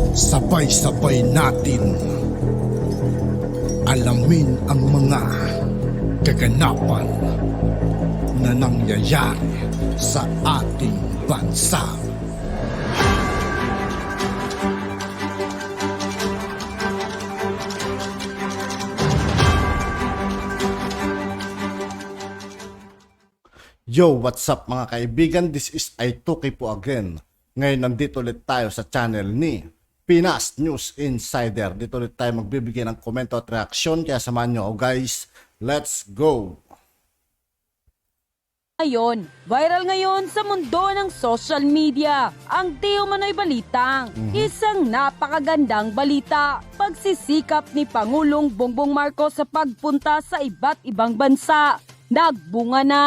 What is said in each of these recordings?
Sabay-sabay natin alamin ang mga kaganapan na nangyayari sa ating bansa. Yo, what's up mga kaibigan? This is TOO KAYE po again. Ngayon nandito ulit tayo sa channel ni Pinas News Insider. Dito ulit tayo magbibigay ng komento at reaksyon. Kaya samahan nyo ako guys. Let's go! Ngayon, viral ngayon sa mundo ng social media ang di umano'y balitang isang napakagandang balita. Pagsisikap ni Pangulong Bongbong Marcos sa pagpunta sa iba't ibang bansa. Nagbunga na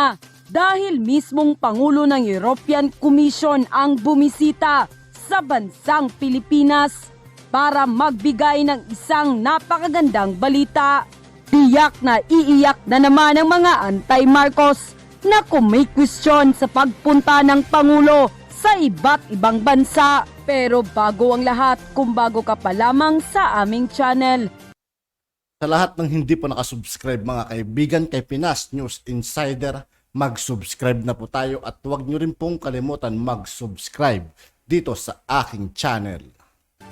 dahil mismong Pangulo ng European Commission ang bumisita sa bansang Pilipinas para magbigay ng isang napakagandang balita. Tiyak na iiyak na naman ang mga anti-Marcos na may question sa pagpunta ng Pangulo sa iba't ibang bansa. Pero bago ang lahat, kung bago ka pa lamang sa aming channel, Sa lahat ng hindi po nakasubscribe mga kaibigan kay Pinas News Insider, mag-subscribe na po tayo at huwag nyo rin pong kalimutan mag-subscribe dito sa aking channel.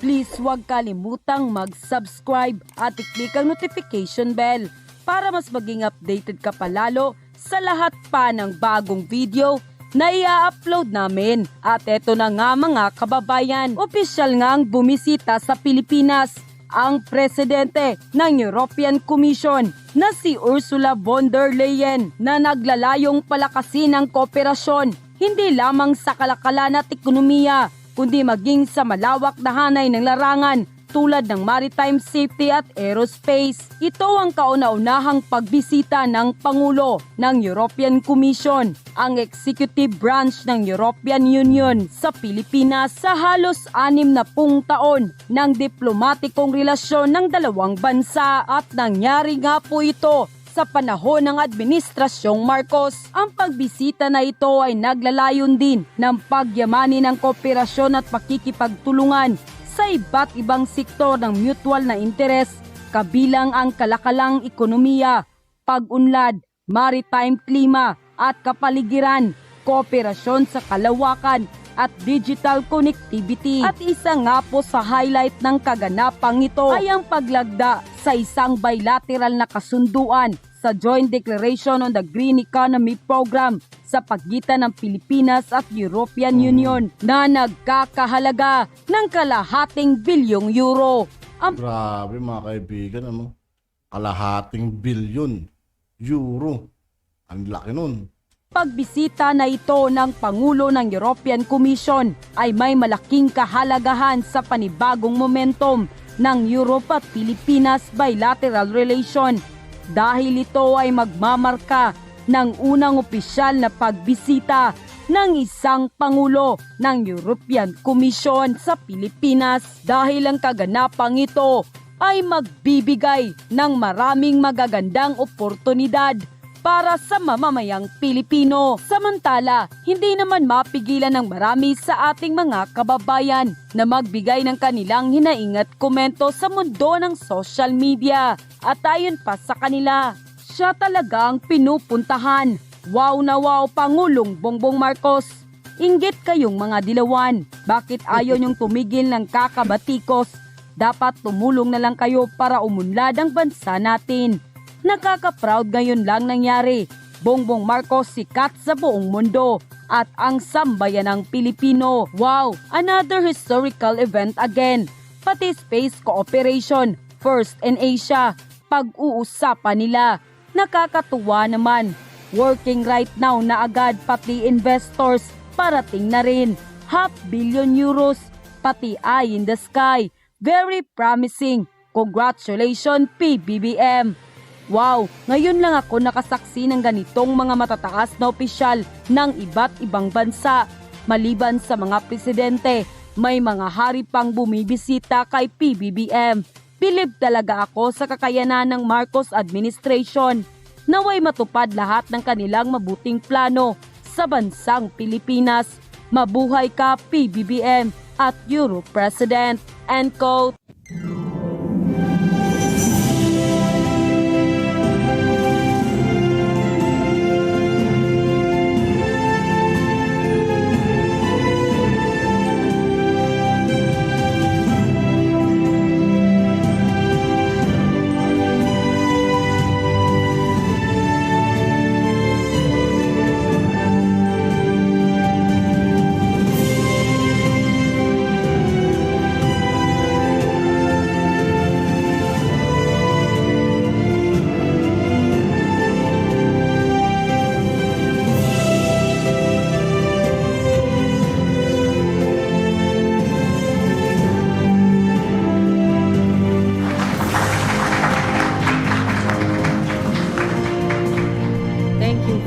please huwag kalimutang mag-subscribe at i-click ang notification bell para mas maging updated ka palalo sa lahat pa ng bagong video na i-upload namin. At eto na nga mga kababayan, opisyal nga ang bumisita sa Pilipinas ang presidente ng European Commission na si Ursula von der Leyen na naglalayong palakasin ang kooperasyon hindi lamang sa kalakalan at ekonomiya kundi maging sa malawak na hanay ng larangan tulad ng maritime safety at aerospace. Ito ang kauna-unahang pagbisita ng Pangulo ng European Commission, ang executive branch ng European Union sa Pilipinas sa halos 60 taon ng diplomatikong relasyon ng dalawang bansa at nangyari nga po ito sa panahon ng Administrasyong Marcos. Ang pagbisita na ito ay naglalayon din ng pagyamanin ng kooperasyon at pakikipagtulungan sa iba't ibang sektor ng mutual na interes, kabilang ang kalakalang ekonomiya, pag-unlad, maritime klima at kapaligiran, kooperasyon sa kalawakan at digital connectivity. At isa nga po sa highlight ng kaganapang ito ay ang paglagda sa isang bilateral na kasunduan sa Joint Declaration on the Green Economy Program sa pagitan ng Pilipinas at European Union na nagkakahalaga ng ₱250 bilyong. Grabe mga kaibigan, ano? ₱250 bilyon. Ang laki nun. Pagbisita na ito ng Pangulo ng European Commission ay may malaking kahalagahan sa panibagong momentum ng Europe at Pilipinas bilateral relation dahil ito ay magmamarka ng unang opisyal na pagbisita ng isang Pangulo ng European Commission sa Pilipinas dahil ang kaganapang ito ay magbibigay ng maraming magagandang oportunidad para sa mamamayang Pilipino. Samantala, hindi naman mapigilan ng marami sa ating mga kababayan na magbigay ng kanilang hinaing at komento sa mundo ng social media. At ayon pa sa kanila, siya talaga ang pinupuntahan. Wow na wow, Pangulong Bongbong Marcos. Inggit kayong mga dilawan. Bakit ayaw niyong tumigil ng kakabatikos? Dapat tumulong na lang kayo para umunlad ang bansa natin. Nakaka-proud ngayon lang nangyari. Bongbong Marcos sikat sa buong mundo at ang sambayanang Pilipino. Wow, another historical event again. Pati space cooperation, first in Asia, pag-uusapan nila. Nakakatuwa naman. Working right now na agad pati investors parating na rin. €500 billion, pati eye in the sky. Very promising. Congratulations PBBM. Wow, ngayon lang ako nakasaksi ng ganitong mga matataas na opisyal ng iba't ibang bansa. Maliban sa mga presidente, may mga hari pang bumibisita kay PBBM. Bilib talaga ako sa kakayanan ng Marcos administration. Naway matupad lahat ng kanilang mabuting plano sa bansang Pilipinas. Mabuhay ka PBBM at Euro President. End quote.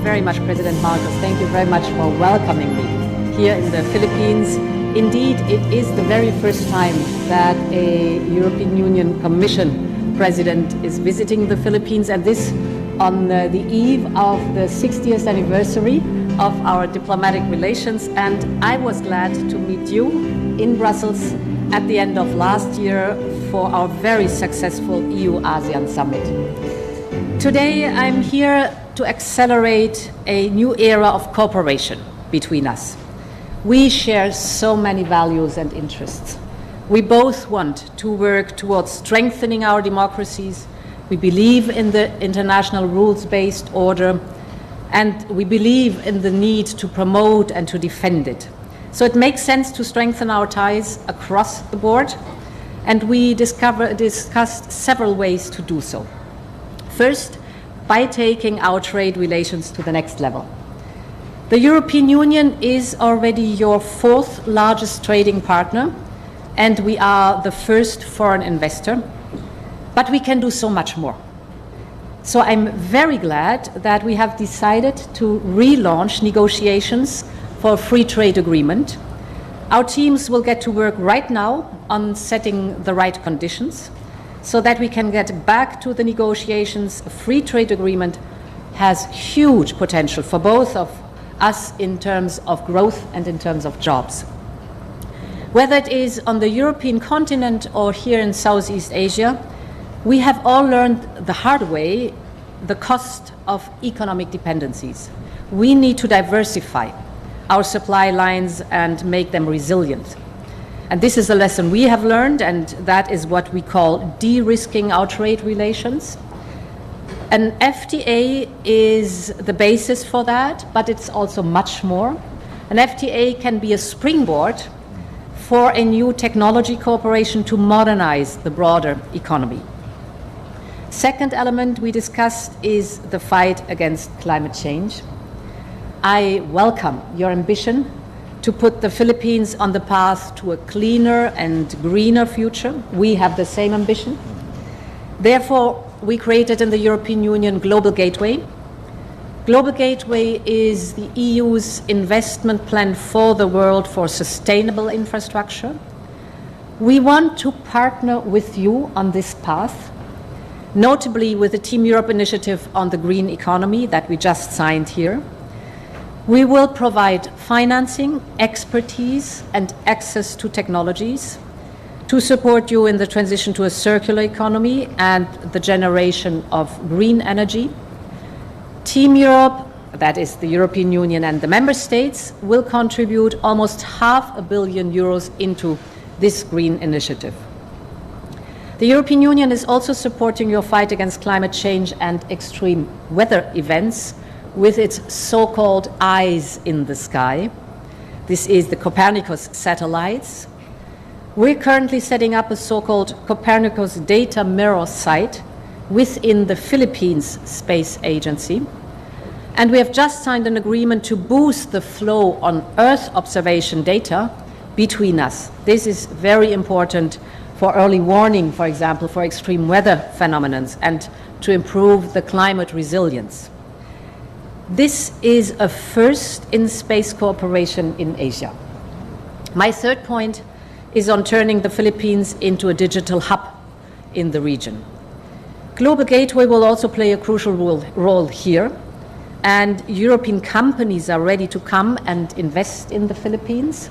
Very much, President Marcos. Thank you very much for welcoming me here in the Philippines. Indeed, it is the very first time that a European Union Commission President is visiting the Philippines, and this on the eve of the 60th anniversary of our diplomatic relations. And I was glad to meet you in Brussels at the end of last year for our very successful EU-ASEAN summit. Today, I'm here to accelerate a new era of cooperation between us. We share so many values and interests. We both want to work towards strengthening our democracies. We believe in the international rules-based order, and we believe in the need to promote and to defend it. So it makes sense to strengthen our ties across the board, and we discussed several ways to do so. First, by taking our trade relations to the next level. The European Union is already your fourth largest trading partner, and we are the first foreign investor, but we can do so much more. So I'm very glad that we have decided to relaunch negotiations for a free trade agreement. Our teams will get to work right now on setting the right conditions, so that we can get back to the negotiations. A free trade agreement has huge potential for both of us in terms of growth and in terms of jobs. Whether it is on the European continent or here in Southeast Asia, we have all learned the hard way the cost of economic dependencies. We need to diversify our supply lines and make them resilient. And this is a lesson we have learned, and that is what we call de-risking our trade relations. An FTA is the basis for that, but it's also much more. An FTA can be a springboard for a new technology cooperation to modernize the broader economy. Second element we discussed is the fight against climate change. I welcome your ambition to put the Philippines on the path to a cleaner and greener future. We have the same ambition. Therefore, we created in the European Union Global Gateway. Global Gateway is the EU's investment plan for the world for sustainable infrastructure. We want to partner with you on this path, notably with the Team Europe initiative on the green economy that we just signed here. We will provide financing, expertise, and access to technologies to support you in the transition to a circular economy and the generation of green energy. Team Europe, that is the European Union and the Member States, will contribute almost €500 million into this green initiative. The European Union is also supporting your fight against climate change and extreme weather events with its so-called eyes in the sky. This is the Copernicus satellites. We're currently setting up a so-called Copernicus data mirror site within the Philippines Space Agency. And we have just signed an agreement to boost the flow on Earth observation data between us. This is very important for early warning, for example, for extreme weather phenomena and to improve the climate resilience. This is a first in space cooperation in Asia. My third point is on turning the Philippines into a digital hub in the region. Global Gateway will also play a crucial role here, and European companies are ready to come and invest in the Philippines.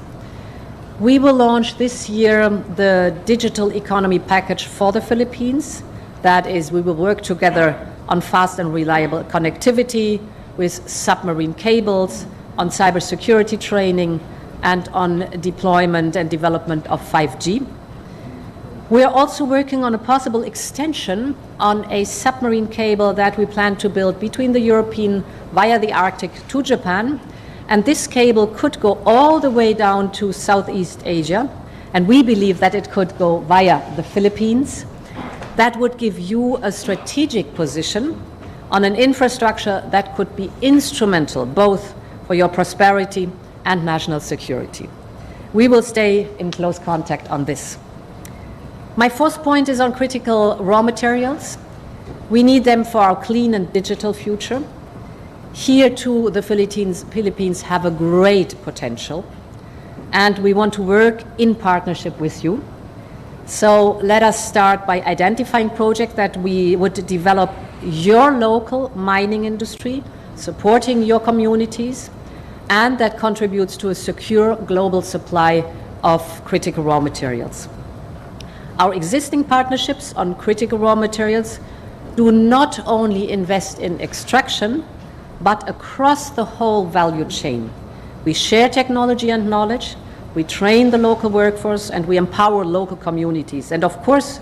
We will launch this year the digital economy package for the Philippines. That is, we will work together on fast and reliable connectivity with submarine cables, on cybersecurity training, and on deployment and development of 5G. We are also working on a possible extension on a submarine cable that we plan to build between the European via the Arctic to Japan. And this cable could go all the way down to Southeast Asia. And we believe that it could go via the Philippines. That would give you a strategic position on an infrastructure that could be instrumental both for your prosperity and national security. We will stay in close contact on this. My fourth point is on critical raw materials. We need them for our clean and digital future. Here too, the Philippines have a great potential, and we want to work in partnership with you. So let us start by identifying projects that we would develop your local mining industry, supporting your communities, and that contributes to a secure global supply of critical raw materials. Our existing partnerships on critical raw materials do not only invest in extraction, but across the whole value chain. We share technology and knowledge, we train the local workforce, and we empower local communities. And of course,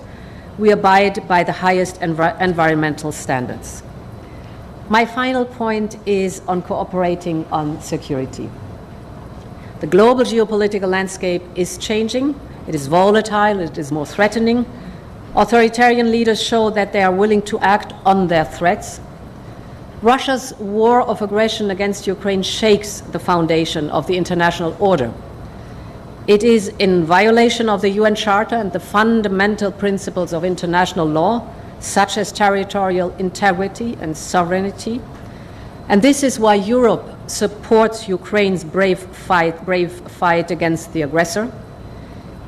we abide by the highest environmental standards. My final point is on cooperating on security. The global geopolitical landscape is changing. It is volatile, it is more threatening. Authoritarian leaders show that they are willing to act on their threats. Russia's war of aggression against Ukraine shakes the foundation of the international order. It is in violation of the UN Charter and the fundamental principles of international law, such as territorial integrity and sovereignty. And this is why Europe supports Ukraine's brave fight against the aggressor,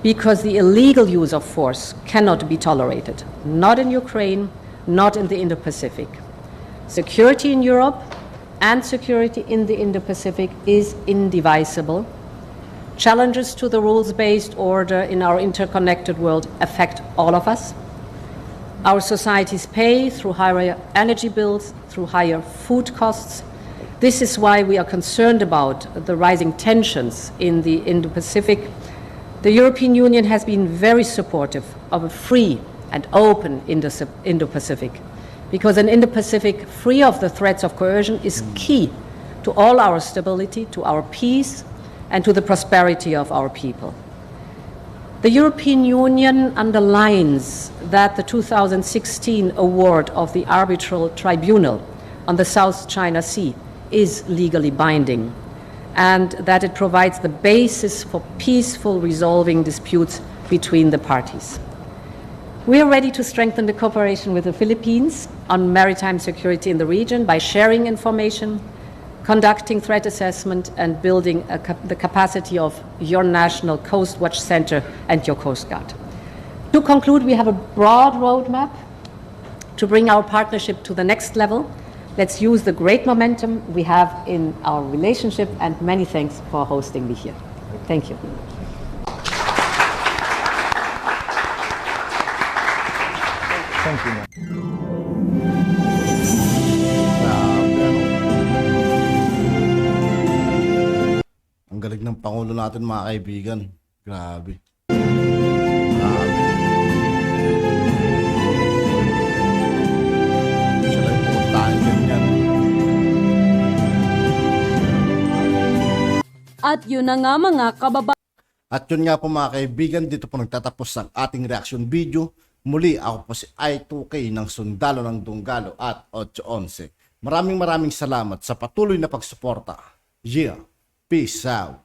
because the illegal use of force cannot be tolerated, not in Ukraine, not in the Indo-Pacific. Security in Europe and security in the Indo-Pacific is indivisible. Challenges to the rules-based order in our interconnected world affect all of us. Our societies pay through higher energy bills, through higher food costs. This is why we are concerned about the rising tensions in the Indo-Pacific. The European Union has been very supportive of a free and open Indo-Pacific, because an Indo-Pacific free of the threats of coercion is key to all our stability, to our peace, and to the prosperity of our people. The European Union underlines that the 2016 award of the Arbitral Tribunal on the South China Sea is legally binding, and that it provides the basis for peaceful resolving disputes between the parties. We are ready to strengthen the cooperation with the Philippines on maritime security in the region by sharing information, conducting threat assessment, and building the capacity of your National Coast Watch Center and your Coast Guard. To conclude, we have a broad roadmap to bring our partnership to the next level. Let's use the great momentum we have in our relationship, and many thanks for hosting me here. Thank you. Thank you, ma'am. Ang galing ng Pangulo natin, mga kaibigan. Grabe. Grabe. Siya lang yung pumuntahan ganyan. At yun na nga mga kababayan. At yun nga po mga kaibigan, dito po nagtatapos ang ating reaction video. Muli, ako po si I2K ng Sundalo ng Dunggalo at 811. Maraming salamat sa patuloy na pagsuporta. Yeah, peace out.